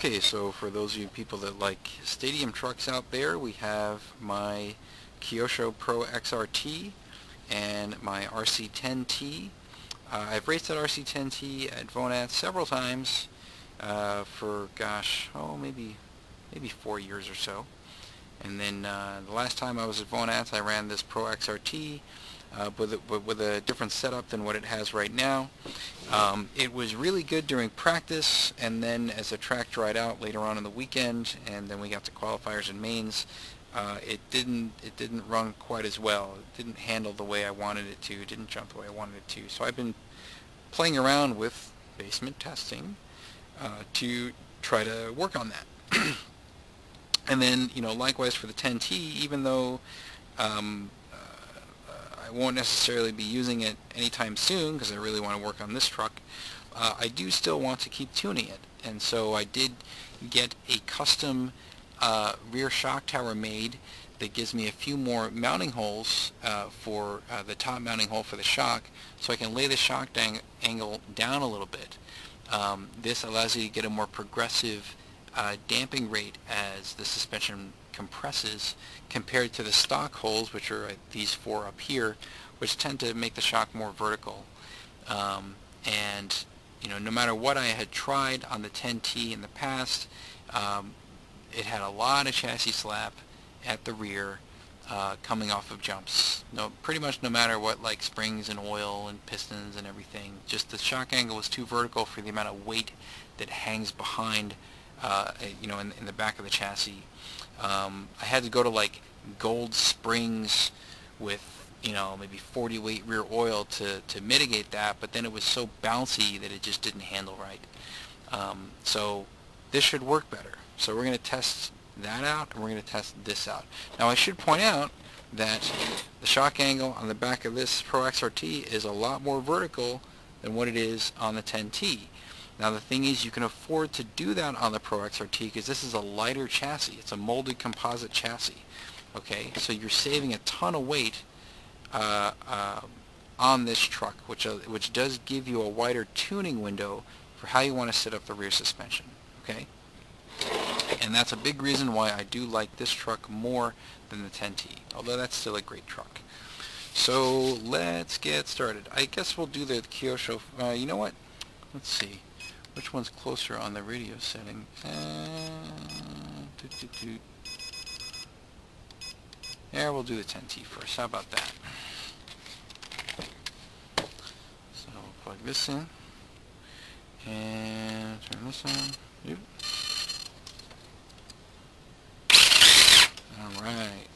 Okay, so for those of you people that like stadium trucks out there, we have my Kyosho Pro XRT and my RC10T. I've raced that RC10T at Vonat several times for, gosh, maybe 4 years or so. And then the last time I was at Vonat, I ran this Pro XRT, but with a different setup than what it has right now. It was really good during practice, and then as the track dried out later on in the weekend, and then we got to qualifiers and mains, it didn't run quite as well. It didn't handle the way I wanted it to. It didn't jump the way I wanted it to. So I've been playing around with basement testing to try to work on that. And then, likewise for the 10T, even though I won't necessarily be using it anytime soon because I really want to work on this truck, I do still want to keep tuning it. And so I did get a custom rear shock tower made that gives me a few more mounting holes for the top mounting hole for the shock, so I can lay the shock angle down a little bit. This allows you to get a more progressive damping rate as the suspension compresses compared to the stock holes, which are these four up here, which tend to make the shock more vertical. And no matter what I had tried on the 10T in the past, it had a lot of chassis slap at the rear coming off of jumps. Pretty much no matter what, like springs and oil and pistons and everything, just the shock angle was too vertical for the amount of weight that hangs behind in the back of the chassis. I had to go to like gold springs with maybe 40 weight rear oil to mitigate that, but then it was so bouncy that it just didn't handle right. So this should work better. So we're going to test that out, and we're going to test this out. Now I should point out that the shock angle on the back of this Pro XRT is a lot more vertical than what it is on the 10T. Now the thing is, you can afford to do that on the Pro XRT because this is a lighter chassis. It's a molded composite chassis. Okay, so you're saving a ton of weight on this truck, which does give you a wider tuning window for how you want to set up the rear suspension. Okay, and that's a big reason why I do like this truck more than the 10T, although that's still a great truck. So let's get started. I guess we'll do the Kyosho. You know what? Let's see. Which one's closer on the radio setting? Yeah, we'll do the 10T first. How about that? So plug this in and turn this on. Yep. All right.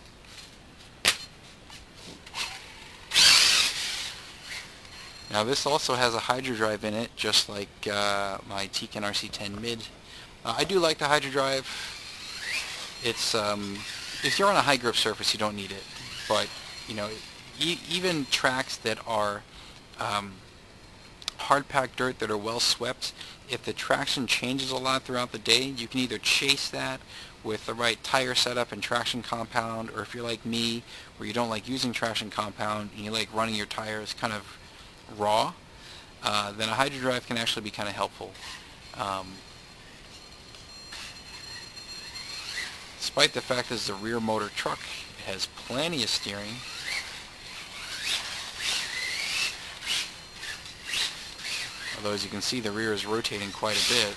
Now this also has a hydrodrive in it, just like my Tekin RC10 mid. I do like the hydrodrive. It's if you're on a high grip surface, you don't need it. But even tracks that are hard packed dirt that are well swept, if the traction changes a lot throughout the day, you can either chase that with the right tire setup and traction compound, or if you're like me, where you don't like using traction compound and you like running your tires kind of raw, then a hydrodrive can actually be kind of helpful. Despite the fact this is a rear motor truck, it has plenty of steering. Although as you can see, the rear is rotating quite a bit.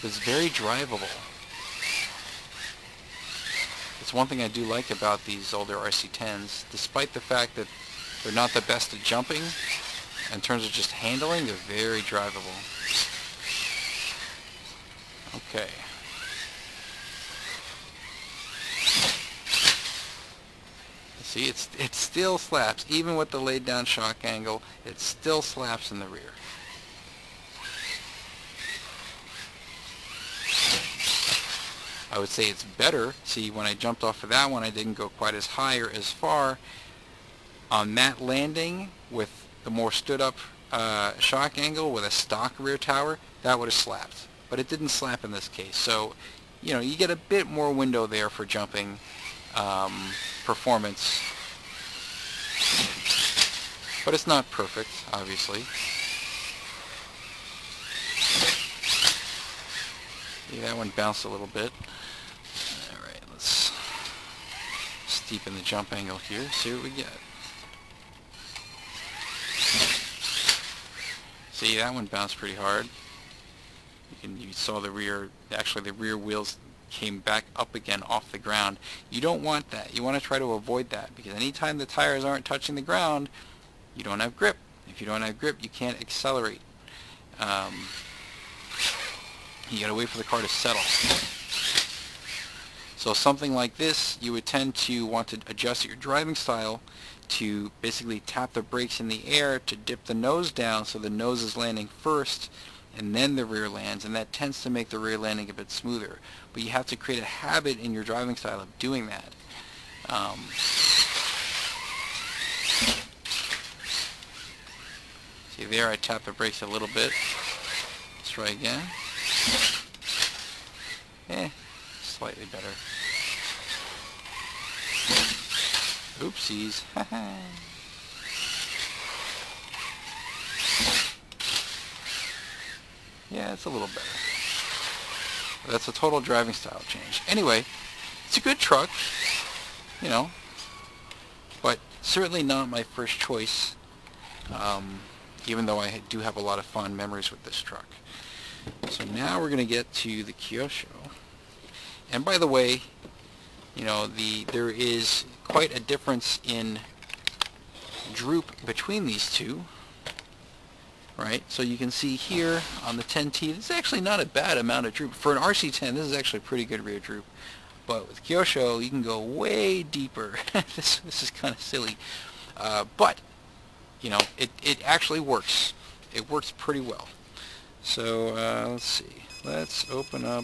It's very drivable. It's one thing I do like about these older RC10s. Despite the fact that they're not the best at jumping, in terms of just handling, they're very drivable. Okay. See, it still slaps. Even with the laid down shock angle, it still slaps in the rear. I would say it's better. See, when I jumped off of that one, I didn't go quite as high or as far. On that landing, with the more stood up shock angle with a stock rear tower, that would have slapped. But it didn't slap in this case. So, you get a bit more window there for jumping performance. but it's not perfect, obviously. See, that one bounced a little bit. Alright, let's steepen the jump angle here, see what we get. See, that one bounced pretty hard. You saw the rear, actually the rear wheels came back up again off the ground. You don't want that. You want to try to avoid that, because anytime the tires aren't touching the ground, you don't have grip. If you don't have grip, you can't accelerate. You gotta wait for the car to settle. So something like this, you would tend to want to adjust your driving style to basically tap the brakes in the air to dip the nose down so the nose is landing first and then the rear lands, and that tends to make the rear landing a bit smoother. But you have to create a habit in your driving style of doing that. See there, I tapped the brakes a little bit. Let's try again. Slightly better. Oopsies. Yeah, it's a little better. That's a total driving style change. Anyway, it's a good truck, you know, but certainly not my first choice, even though I do have a lot of fond memories with this truck. So now we're going to get to the Kyosho. And by the way, you know, there is quite a difference in droop between these two. Right, so you can see here on the 10T, this is actually not a bad amount of droop. For an RC10, this is actually pretty good rear droop. But with Kyosho, you can go way deeper. This is kind of silly. But, you know, it actually works. It works pretty well. So, let's see. Let's open up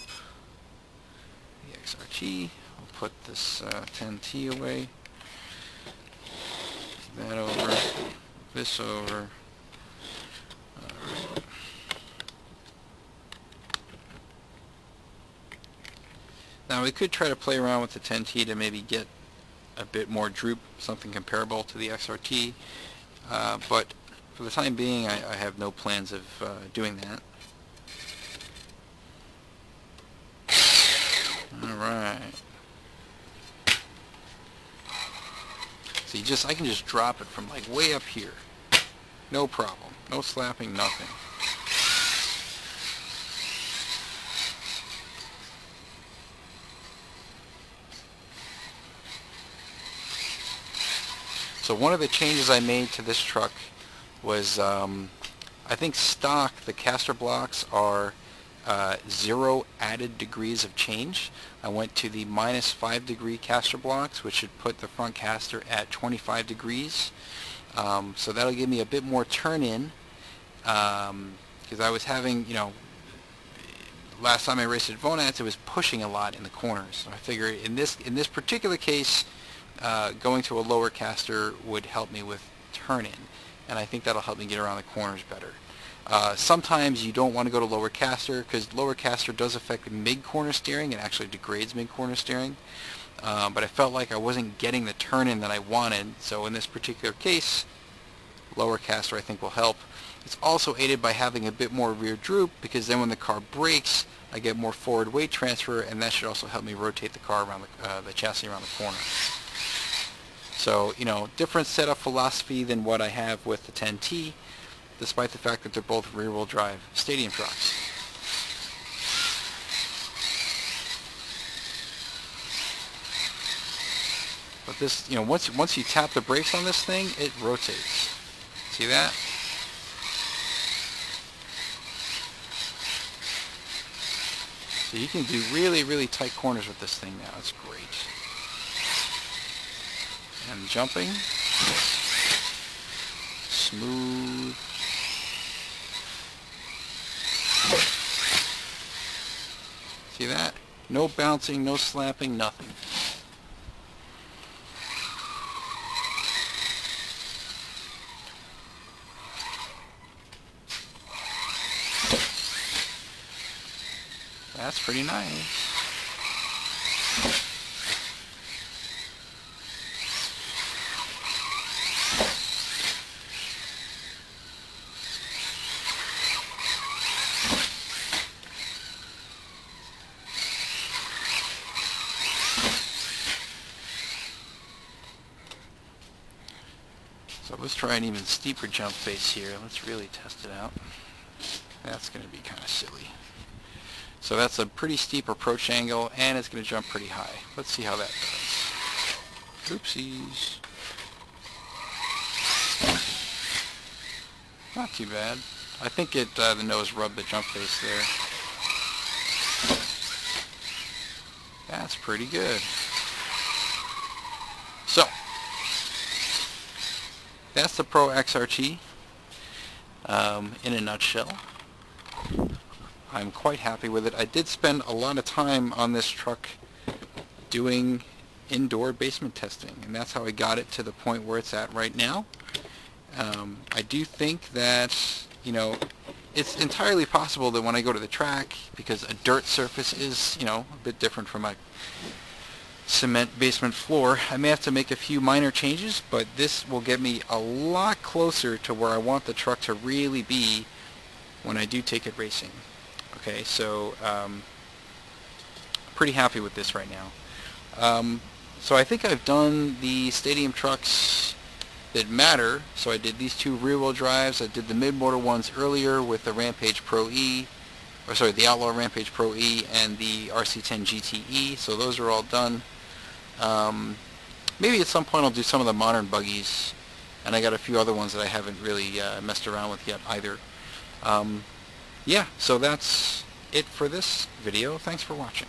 the XRT. I'll put this 10T away. That over. This over. Now we could try to play around with the 10T to maybe get a bit more droop, something comparable to the XRT, but for the time being I have no plans of doing that. Alright. So I can just drop it from like way up here. No problem. No slapping, nothing. So one of the changes I made to this truck was, I think stock, the caster blocks are 0 added degrees of change. I went to the -5 degree caster blocks, which should put the front caster at 25 degrees. So that'll give me a bit more turn-in, because I was having, you know, last time I raced at Vonats, it was pushing a lot in the corners. So I figure in this particular case, going to a lower caster would help me with turn-in, and I think that'll help me get around the corners better. Sometimes you don't want to go to lower caster, because lower caster does affect mid-corner steering. It actually degrades mid-corner steering. But I felt like I wasn't getting the turn-in that I wanted, so in this particular case, lower caster I think will help. It's also aided by having a bit more rear droop, because then when the car brakes, I get more forward weight transfer, and that should also help me rotate the car around the chassis around the corner. So, you know, different setup philosophy than what I have with the 10T, despite the fact that they're both rear-wheel drive stadium trucks. But this, you know, once you tap the brakes on this thing, it rotates. See that? So you can do really, really tight corners with this thing now. It's great. And jumping. Smooth. See that? No bouncing, no slapping, nothing. That's pretty nice. let's try an even steeper jump face here. Let's really test it out. That's going to be kind of silly. So that's a pretty steep approach angle, and it's going to jump pretty high. Let's see how that does. Oopsies. Not too bad. I think the nose rubbed the jump face there. That's pretty good. So, that's the Pro XRT in a nutshell. I'm quite happy with it. I did spend a lot of time on this truck doing indoor basement testing, and that's how I got it to the point where it's at right now. I do think that, you know, it's entirely possible that when I go to the track, because a dirt surface is, you know, a bit different from a cement basement floor, I may have to make a few minor changes, but this will get me a lot closer to where I want the truck to really be when I do take it racing. Okay, so pretty happy with this right now. So I think I've done the stadium trucks that matter. So I did these two rear-wheel drives. I did the mid-motor ones earlier with the Rampage Pro E, or sorry, the Outlaw Rampage Pro E and the RC10 GTE. So those are all done. Maybe at some point I'll do some of the modern buggies, and I got a few other ones that I haven't really messed around with yet either. Yeah, so that's it for this video. Thanks for watching.